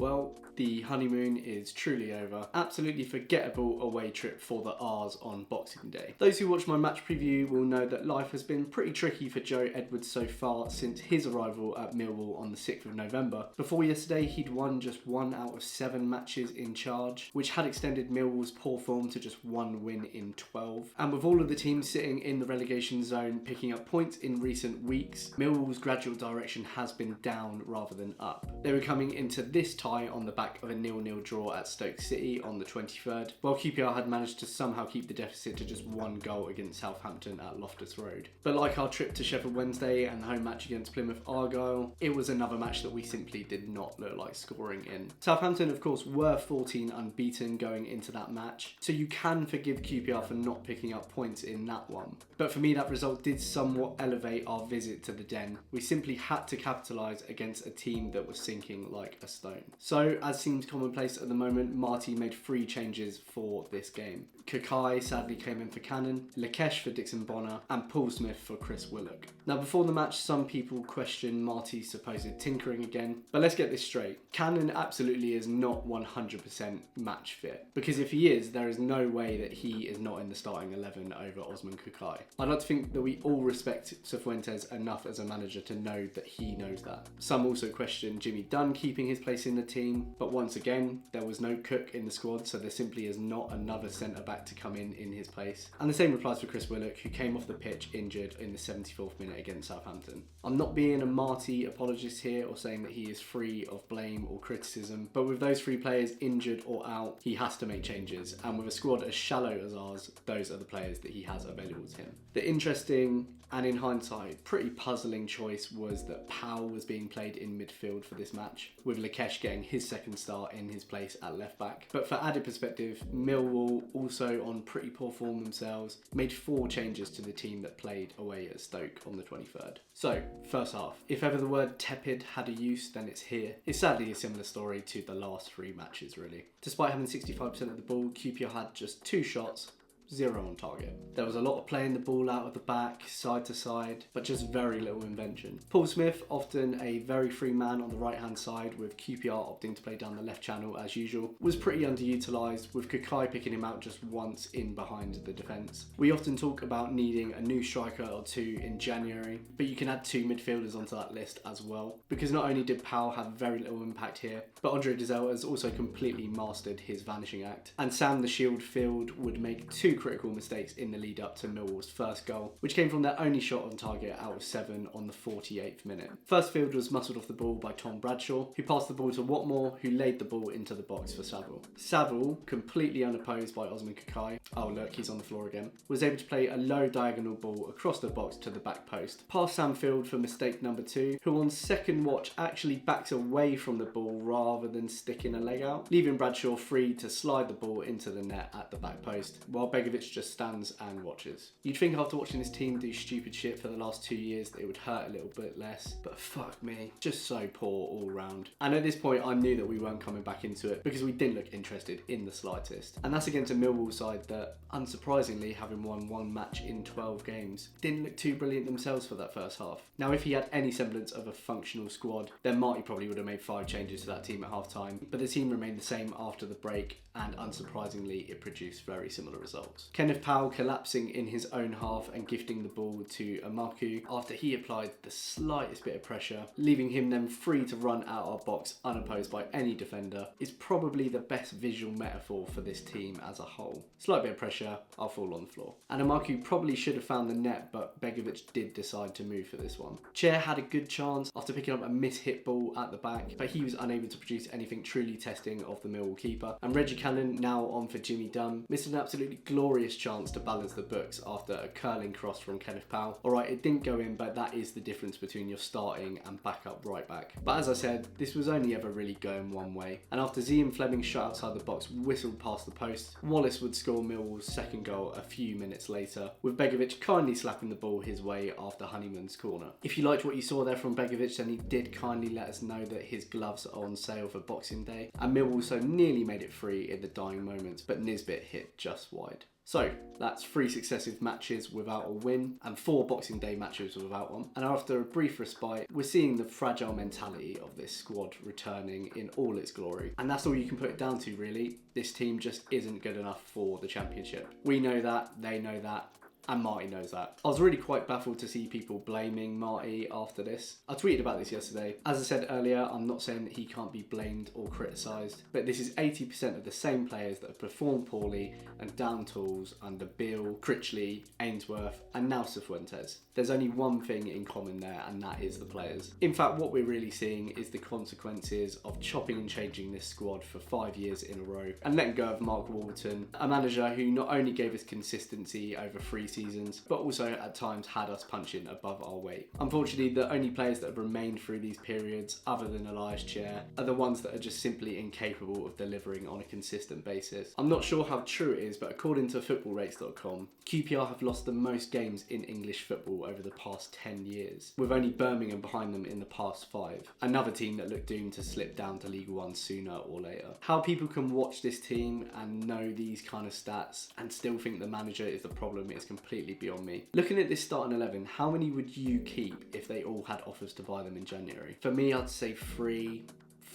Well, the honeymoon is truly over. Absolutely forgettable away trip for the R's on Boxing Day. Those who watch my match preview will know that life has been pretty tricky for Joe Edwards so far since his arrival at Millwall on the 6th of November. Before yesterday, he'd won just 1 out of 7 matches in charge, which had extended Millwall's poor form to just 1 win in 12. And with all of the teams sitting in the relegation zone picking up points in recent weeks, Millwall's gradual direction has been down rather than up. They were coming into this tie on the back of a 0-0 draw at Stoke City on the 23rd, while QPR had managed to somehow keep the deficit to just 1 goal against Southampton at Loftus Road. But like our trip to Sheffield Wednesday and the home match against Plymouth Argyle, it was another match that we simply did not look like scoring in. Southampton, of course, were 14 unbeaten going into that match, so you can forgive QPR for not picking up points in that one. But for me, that result did somewhat elevate our visit to the Den. We simply had to capitalise against a team that was sinking like a stone. So, as seems commonplace at the moment, Marty made 3 changes for this game. Kakai sadly came in for Cannon, Lakesh for Dixon Bonner, and Paul Smith for Chris Willock. Now, before the match, some people questioned Marty's supposed tinkering again, but let's get this straight. Cannon absolutely is not 100% match fit, because if he is, there is no way that he is not in the starting 11 over Osman Kakai. I'd like to think that we all respect Cifuentes enough as a manager to know that he knows that. Some also questioned Jimmy Dunn keeping his place in the team, but once again, there was no Cook in the squad, so there simply is not another centre-back to come in his place. And the same applies for Chris Willock, who came off the pitch injured in the 74th minute against Southampton. I'm not being a Marty apologist here or saying that he is free of blame or criticism, but with those 3 players injured or out, he has to make changes, and with a squad as shallow as ours, those are the players that he has available to him. The interesting, and in hindsight, pretty puzzling choice was that Powell was being played in midfield for this match, with Lakesh getting his second start in his place at left back. But for added perspective, Millwall, also on pretty poor form themselves, made 4 changes to the team that played away at Stoke on the 23rd. So, first half, if ever the word tepid had a use, then it's here. It's sadly a similar story to the last 3 matches really. Despite having 65% of the ball, QPR had just 2 shots, 0 on target. There was a lot of playing the ball out of the back, side to side, but just very little invention. Paul Smith, often a very free man on the right hand side, with QPR opting to play down the left channel as usual, was pretty underutilised, with Kakai picking him out just once in behind the defence. We often talk about needing a new striker or 2 in January, but you can add 2 midfielders onto that list as well, because not only did Powell have very little impact here, but Andre Dizelle has also completely mastered his vanishing act, and Sam the Shield Field would make 2 critical mistakes in the lead up to Millwall's first goal, which came from their only shot on target out of 7 on the 48th minute. First field was muscled off the ball by Tom Bradshaw, who passed the ball to Watmore, who laid the ball into the box for Saville. Saville, completely unopposed by Osman Kakai, oh look, he's on the floor again, was able to play a low diagonal ball across the box to the back post, past Sam Field for mistake number 2, who on second watch actually backs away from the ball rather than sticking a leg out, leaving Bradshaw free to slide the ball into the net at the back post, while Begovic just stands and watches. You'd think after watching this team do stupid shit for the last 2 years that it would hurt a little bit less, but fuck me, just so poor all round. And at this point I knew that we weren't coming back into it because we didn't look interested in the slightest. And that's against a Millwall side that, unsurprisingly, having won 1 match in 12 games, didn't look too brilliant themselves for that first half. Now if he had any semblance of a functional squad, then Marty probably would have made 5 changes to that team at half time, but the team remained the same after the break, and unsurprisingly it produced very similar results. Kenneth Powell collapsing in his own half and gifting the ball to Amaku after he applied the slightest bit of pressure, leaving him then free to run out our box unopposed by any defender, is probably the best visual metaphor for this team as a whole. Slight bit of pressure, I'll fall on the floor. And Amaku probably should have found the net, but Begovic did decide to move for this one. Chair had a good chance after picking up a mishit ball at the back, but he was unable to produce anything truly testing of the Millwall keeper. And Reggie Cannon, now on for Jimmy Dunn, missed an absolutely glorious chance to balance the books after a curling cross from Kenneth Powell. Alright, it didn't go in, but that is the difference between your starting and backup right back. But as I said, this was only ever really going one way. And after Zian Fleming's shot outside the box whistled past the post, Wallace would score Millwall's second goal a few minutes later, with Begovic kindly slapping the ball his way after Honeyman's corner. If you liked what you saw there from Begovic, then he did kindly let us know that his gloves are on sale for Boxing Day, and Millwall so nearly made it free in the dying moments, but Nisbet hit just wide. So that's 3 successive matches without a win and 4 Boxing Day matches without one. And after a brief respite, we're seeing the fragile mentality of this squad returning in all its glory. And that's all you can put it down to, really. This team just isn't good enough for the Championship. We know that, they know that, and Marty knows that. I was really quite baffled to see people blaming Marty after this. I tweeted about this yesterday. As I said earlier, I'm not saying that he can't be blamed or criticised, but this is 80% of the same players that have performed poorly and down tools under Beale, Critchley, Ainsworth and now Cifuentes. There's only one thing in common there, and that is the players. In fact, what we're really seeing is the consequences of chopping and changing this squad for 5 years in a row and letting go of Mark Warburton, a manager who not only gave us consistency over 3 seasons, but also at times had us punching above our weight. Unfortunately, the only players that have remained through these periods, other than Elias Chair, are the ones that are just simply incapable of delivering on a consistent basis. I'm not sure how true it is, but according to footballrates.com, QPR have lost the most games in English football over the past 10 years, with only Birmingham behind them in the past 5. Another team that looked doomed to slip down to League One sooner or later. How people can watch this team and know these kind of stats and still think the manager is the problem is completely beyond me. Looking at this starting 11, how many would you keep if they all had offers to buy them in January? For me, I'd say 3,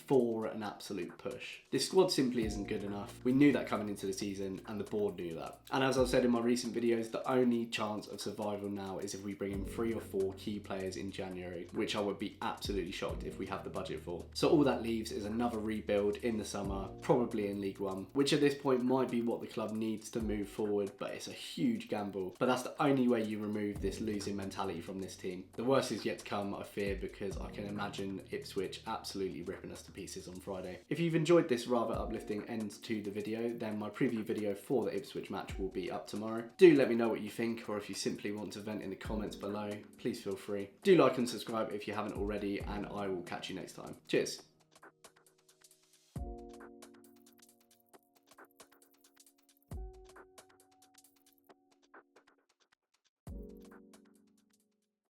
4 an absolute push. This squad simply isn't good enough. We knew that coming into the season and the board knew that. And as I've said in my recent videos, the only chance of survival now is if we bring in 3 or 4 key players in January, which I would be absolutely shocked if we have the budget for. So all that leaves is another rebuild in the summer, probably in League One, which at this point might be what the club needs to move forward, but it's a huge gamble. But that's the only way you remove this losing mentality from this team. The worst is yet to come, I fear, because I can imagine Ipswich absolutely ripping us to pieces on Friday. If you've enjoyed this rather uplifting end to the video, then my preview video for the Ipswich match will be up tomorrow. Do let me know what you think, or if you simply want to vent in the comments below, please feel free. Do like and subscribe if you haven't already, and I will catch you next time. Cheers.